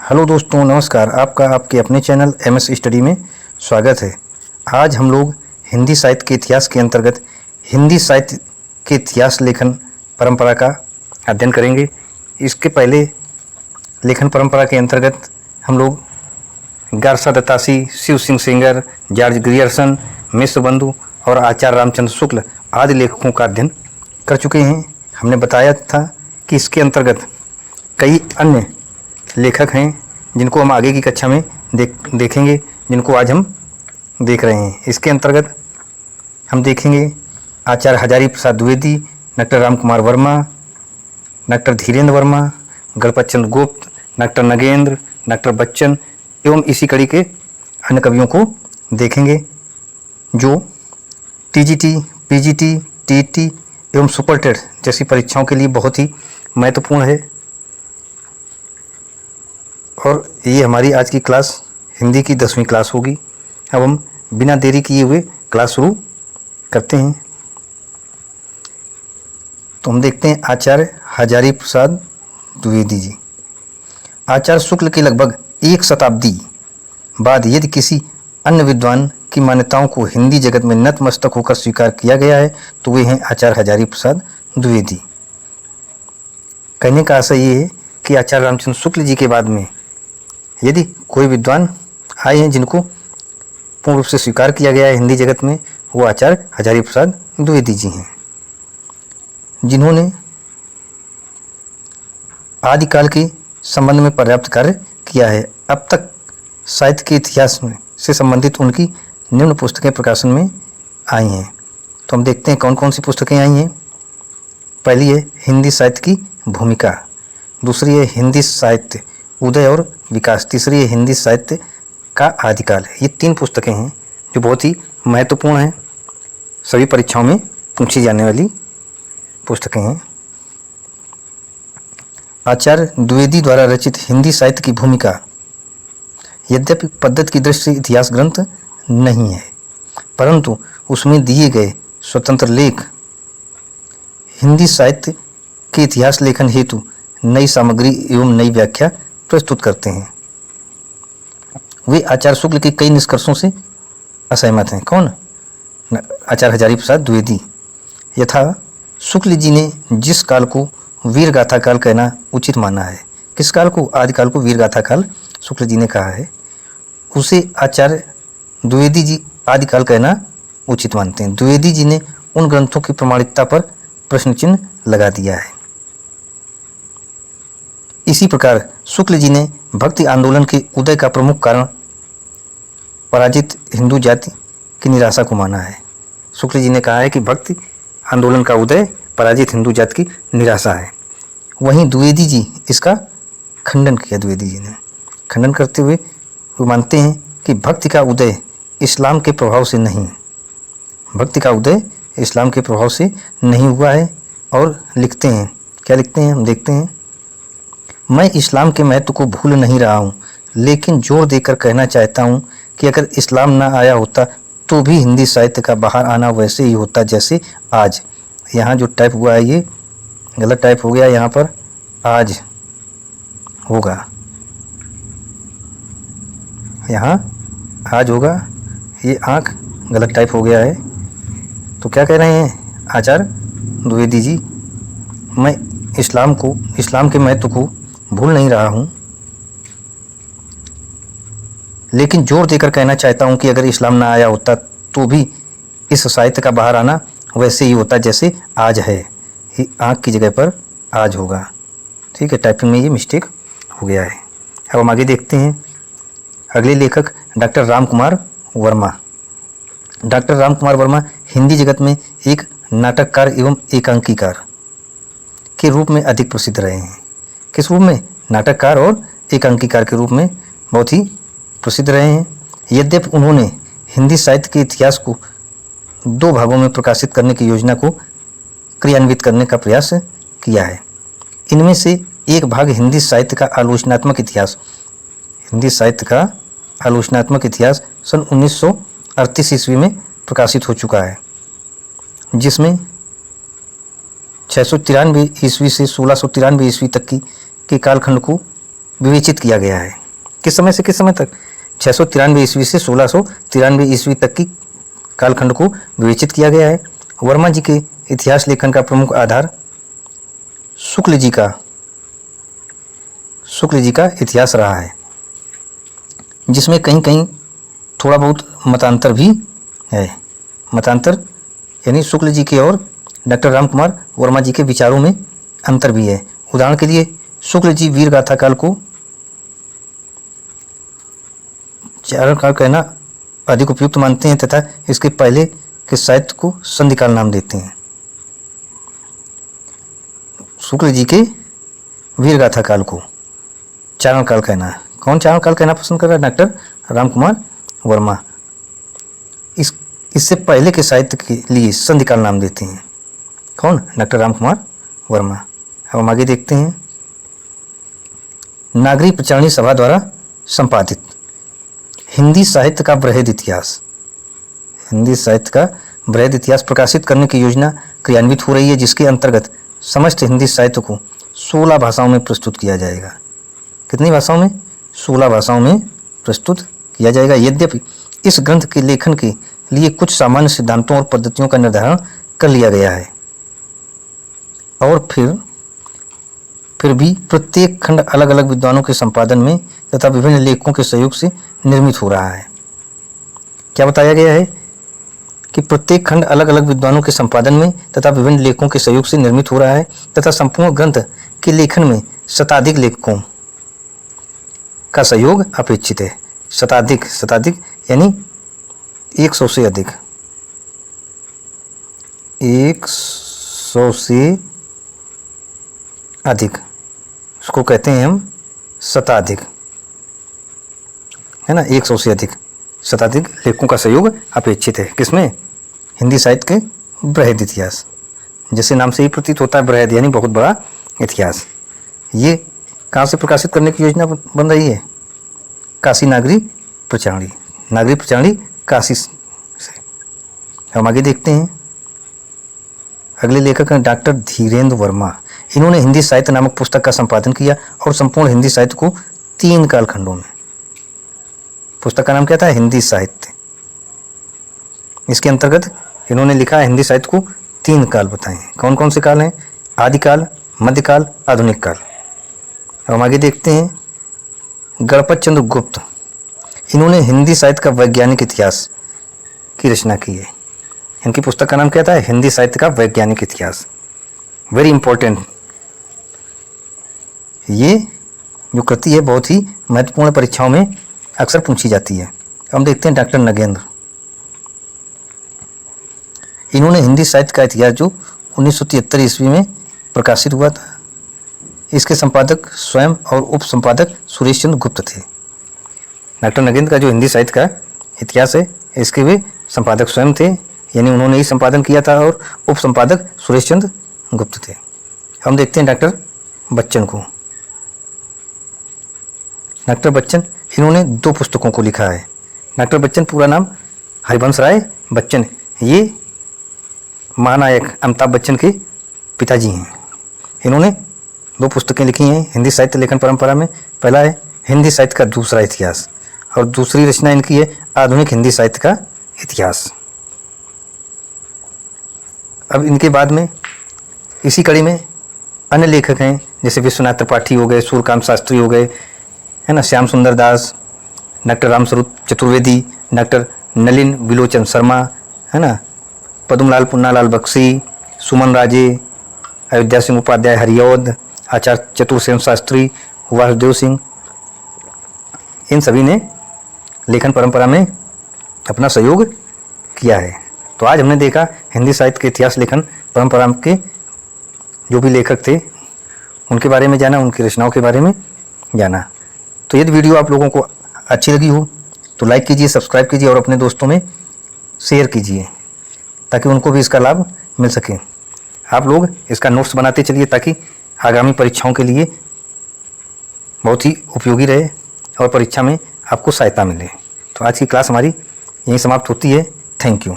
Hello दोस्तों, नमस्कार। आपका आपके अपने चैनल एमएस स्टडी में स्वागत है। आज हम लोग हिंदी साहित्य के इतिहास के अंतर्गत हिंदी साहित्य के इतिहास लेखन परंपरा का अध्ययन करेंगे। इसके पहले लेखन परंपरा के अंतर्गत हम लोग Garcin de Tassy, Shiv Singh Sengar, George Grierson, Mishra Bandhu और आचार्य रामचंद्र शुक्ल आदि लेखकों का अध्ययन कर चुके हैं। हमने बताया था कि इसके अंतर्गत कई अन्य लेखक हैं जिनको हम आगे की कक्षा में देखेंगे, जिनको आज हम देख रहे हैं। इसके अंतर्गत हम देखेंगे आचार्य हजारी प्रसाद द्विवेदी, डॉक्टर राम कुमार वर्मा, डॉक्टर धीरेन्द्र वर्मा, गणपत चंद्र गुप्त, डॉक्टर नगेंद्र, डॉक्टर बच्चन एवं इसी कड़ी के अन्य कवियों को देखेंगे जो टीजीटी, पीजीटी, टीईटी एवं सुपर टेट जैसी परीक्षाओं के लिए बहुत ही महत्वपूर्ण है। और ये हमारी आज की क्लास हिंदी की 10वीं क्लास होगी। अब हम बिना देरी किए हुए क्लास शुरू करते हैं। तो हम देखते हैं आचार्य हजारी प्रसाद द्विवेदी जी। आचार्य शुक्ल के लगभग एक शताब्दी बाद यदि किसी अन्य विद्वान की मान्यताओं को हिंदी जगत में नतमस्तक होकर स्वीकार किया गया है तो वे हैं आचार्य हजारी प्रसाद द्विवेदी। कहने का आशय ये है कि आचार्य रामचंद्र शुक्ल जी के बाद में यदि कोई विद्वान आए हैं जिनको पूर्ण रूप से स्वीकार किया गया है हिंदी जगत में, वो आचार्य हजारी प्रसाद द्विवेदी जी हैं, जिन्होंने आदिकाल के संबंध में पर्याप्त कार्य किया है। अब तक साहित्य के इतिहास में से संबंधित उनकी निम्न पुस्तकें प्रकाशन में आई हैं। तो हम देखते हैं कौन कौन सी पुस्तकें आई हैं। पहली है हिंदी साहित्य की भूमिका, दूसरी है हिंदी साहित्य उदय और विकास, तीसरी है हिंदी साहित्य का आदिकाल। ये 3 पुस्तकें हैं जो बहुत ही महत्वपूर्ण हैं, सभी परीक्षाओं में पूछी जाने वाली पुस्तकें हैं। आचार्य द्विवेदी द्वारा रचित हिंदी साहित्य की भूमिका यद्यपि पद्धति की दृष्टि से इतिहास ग्रंथ नहीं है, परंतु उसमें दिए गए स्वतंत्र लेख हिंदी साहित्य के इतिहास लेखन हेतु नई सामग्री एवं नई व्याख्या प्रस्तुत करते हैं। वे आचार्य शुक्ल के कई निष्कर्षों से असहमत हैं। कौन? आचार्य हजारी प्रसाद द्विवेदी। यथा शुक्ल जी ने जिस काल को वीर गाथा काल कहना उचित माना है, किस काल को? आदिकाल को वीर गाथा काल शुक्ल जी ने कहा है, उसे आचार्य द्विवेदी जी आदिकाल कहना उचित मानते हैं। द्विवेदी जी ने उन ग्रंथों की प्रामाणिकता पर प्रश्न चिन्ह लगा दिया है। इसी प्रकार शुक्ल जी ने भक्ति आंदोलन के उदय का प्रमुख कारण पराजित हिंदू जाति की निराशा को माना है। शुक्ल जी ने कहा है कि भक्ति आंदोलन का उदय पराजित हिंदू जाति की निराशा है। वहीं द्विवेदी जी इसका खंडन किया। द्विवेदी जी ने खंडन करते हुए वो मानते हैं कि भक्ति का उदय इस्लाम के प्रभाव से नहीं, भक्ति का उदय इस्लाम के प्रभाव से नहीं हुआ है। और लिखते हैं, क्या लिखते हैं हम देखते हैं। मैं इस्लाम के महत्व को भूल नहीं रहा हूँ, लेकिन जोर देकर कहना चाहता हूँ कि अगर इस्लाम ना आया होता तो भी हिंदी साहित्य का बाहर आना वैसे ही होता जैसे आज। यहाँ जो टाइप हुआ है ये गलत टाइप हो गया, यहाँ पर आज होगा, यहाँ आज होगा, ये आँख गलत टाइप हो गया है। तो क्या कह रहे हैं आचार्य द्विवेदी जी, मैं इस्लाम के महत्व को भूल नहीं रहा हूँ, लेकिन जोर देकर कहना चाहता हूँ कि अगर इस्लाम ना आया होता तो भी इस साहित्य का बाहर आना वैसे ही होता जैसे आज है। ये आँख की जगह पर आज होगा। ठीक है, टाइपिंग में ये मिस्टेक हो गया है। अब हम आगे देखते हैं। अगले लेखक डॉक्टर राम कुमार वर्मा। डॉक्टर राम कुमार वर्मा हिंदी जगत में एक नाटककार एवं एकांकीकार के रूप में अधिक प्रसिद्ध रहे हैं। किस रूप में? नाटककार और एकांकीकार के रूप में बहुत ही प्रसिद्ध रहे हैं। यद्यपि उन्होंने हिंदी साहित्य के इतिहास को 2 भागों में प्रकाशित करने की योजना को क्रियान्वित करने का प्रयास किया है। इनमें से एक भाग हिंदी साहित्य का आलोचनात्मक इतिहास, हिंदी साहित्य का आलोचनात्मक इतिहास सन 1938 ईस्वी में प्रकाशित हो चुका है, जिसमें 693 ईस्वी से 1693 ईस्वी तक के कालखंड को विवेचित किया गया है। किस समय से किस समय तक? 693 ईस्वी से 1693 ईस्वी तक की कालखंड को विवेचित किया गया है। वर्मा जी के इतिहास लेखन का प्रमुख आधार शुक्ल जी का इतिहास रहा है, जिसमें कहीं कहीं थोड़ा बहुत मतांतर भी है। मतांतर यानी शुक्ल जी के और डॉक्टर रामकुमार वर्मा जी के विचारों में अंतर भी है। उदाहरण के लिए शुक्ल जी वीर गाथा काल को चारण काल कहना अधिक उपयुक्त मानते हैं तथा इसके पहले के साहित्य को संधि काल नाम देते हैं। शुक्ल जी के वीर गाथा काल को चारण काल कहना है। कौन चारण काल कहना पसंद कर रहा है? डॉक्टर रामकुमार वर्मा। इससे पहले के साहित्य के लिए संधि काल नाम देते हैं। कौन? डॉक्टर रामकुमार वर्मा। अब हम आगे देखते हैं। नागरी प्रचारणी सभा द्वारा संपादित हिंदी साहित्य का बृहद इतिहास। हिंदी साहित्य का बृहद इतिहास प्रकाशित करने की योजना क्रियान्वित हो रही है, जिसके अंतर्गत समस्त हिंदी साहित्य को 16 भाषाओं में प्रस्तुत किया जाएगा। कितनी भाषाओं में? 16 भाषाओं में प्रस्तुत किया जाएगा। यद्यपि इस ग्रंथ के लेखन के लिए कुछ सामान्य सिद्धांतों और पद्धतियों का निर्धारण कर लिया गया है, और फिर भी प्रत्येक खंड अलग अलग विद्वानों के संपादन में तथा विभिन्न लेखकों के सहयोग से निर्मित हो रहा है। क्या बताया गया है? कि प्रत्येक खंड अलग अलग विद्वानों के संपादन में तथा विभिन्न लेखकों के सहयोग से निर्मित हो रहा है तथा संपूर्ण ग्रंथ के लेखन में शताधिक लेखकों का सहयोग अपेक्षित है। शताधिक यानी 100 से अधिक। 100 से अधिक, उसको कहते हैं हम शताधिक, है ना। 100 से अधिक शताधिक लेखकों का सहयोग अपेक्षित है। किसमें? हिंदी साहित्य के बृहद इतिहास। जैसे नाम से ही प्रतीत होता है, बृहद यानी बहुत बड़ा इतिहास। ये कहाँ से प्रकाशित करने की योजना बन रही है? काशी नागरी प्रचारणी काशी से। हम आगे देखते हैं। अगले लेखक हैं डॉक्टर धीरेन्द्र वर्मा। इन्होंने हिंदी साहित्य नामक पुस्तक का संपादन किया और संपूर्ण हिंदी साहित्य को 3 कालखंडों में। पुस्तक का नाम क्या था? हिंदी साहित्य। इसके अंतर्गत इन्होंने लिखा है हिंदी साहित्य को 3 काल बताए हैं। कौन कौन से काल हैं? आदिकाल, मध्यकाल, आधुनिक काल। अब हम आगे देखते हैं। गणपत चंद्र गुप्त, इन्होंने हिंदी साहित्य का वैज्ञानिक इतिहास की रचना की है। इनकी पुस्तक का नाम क्या था? हिंदी साहित्य का वैज्ञानिक इतिहास। Very important. ये जो कृति है बहुत ही महत्वपूर्ण, परीक्षाओं में अक्सर पूछी जाती है। हम देखते हैं डॉक्टर नगेंद्र। इन्होंने हिंदी साहित्य का इतिहास जो 1973 ईस्वी में प्रकाशित हुआ था, इसके संपादक स्वयं और उप संपादक सुरेश चंद्र गुप्त थे। डॉक्टर नगेंद्र का जो हिंदी साहित्य का इतिहास है, इसके वे संपादक स्वयं थे, यानी उन्होंने ही संपादन किया था, और उप संपादक सुरेश चंद्र गुप्त थे। हम देखते हैं डॉक्टर बच्चन को। डॉक्टर बच्चन, इन्होंने 2 पुस्तकों को लिखा है। डॉक्टर बच्चन पूरा नाम हरिवंश राय बच्चन, ये महानायक अमिताभ बच्चन के पिताजी हैं। इन्होंने 2 पुस्तकें लिखी हैं हिंदी साहित्य लेखन परंपरा में। पहला है हिंदी साहित्य का दूसरा इतिहास, और दूसरी रचना इनकी है आधुनिक हिंदी साहित्य का इतिहास। अब इनके बाद में इसी कड़ी में अन्य लेखक हैं, जैसे विश्वनाथ त्रिपाठी हो गए, सूर्यकांत शास्त्री हो गए, है ना, श्याम सुंदर दास, डॉक्टर रामस्वरूप चतुर्वेदी, डॉक्टर नलिन विलोचन शर्मा, है ना, पद्मलाल पुन्नालाल बख्शी, सुमन राजे, अयोध्या सिंह उपाध्याय हरिऔध, आचार्य चतुर्सेन शास्त्री, वासुदेव सिंह, इन सभी ने लेखन परंपरा में अपना सहयोग किया है। तो आज हमने देखा हिंदी साहित्य के इतिहास लेखन परंपरा के जो भी लेखक थे उनके बारे में जाना, उनकी रचनाओं के बारे में जाना। तो यदि वीडियो आप लोगों को अच्छी लगी हो तो लाइक कीजिए, सब्सक्राइब कीजिए और अपने दोस्तों में शेयर कीजिए, ताकि उनको भी इसका लाभ मिल सके। आप लोग इसका नोट्स बनाते चलिए, ताकि आगामी परीक्षाओं के लिए बहुत ही उपयोगी रहे और परीक्षा में आपको सहायता मिले। तो आज की क्लास हमारी यहीं समाप्त होती है। Thank you.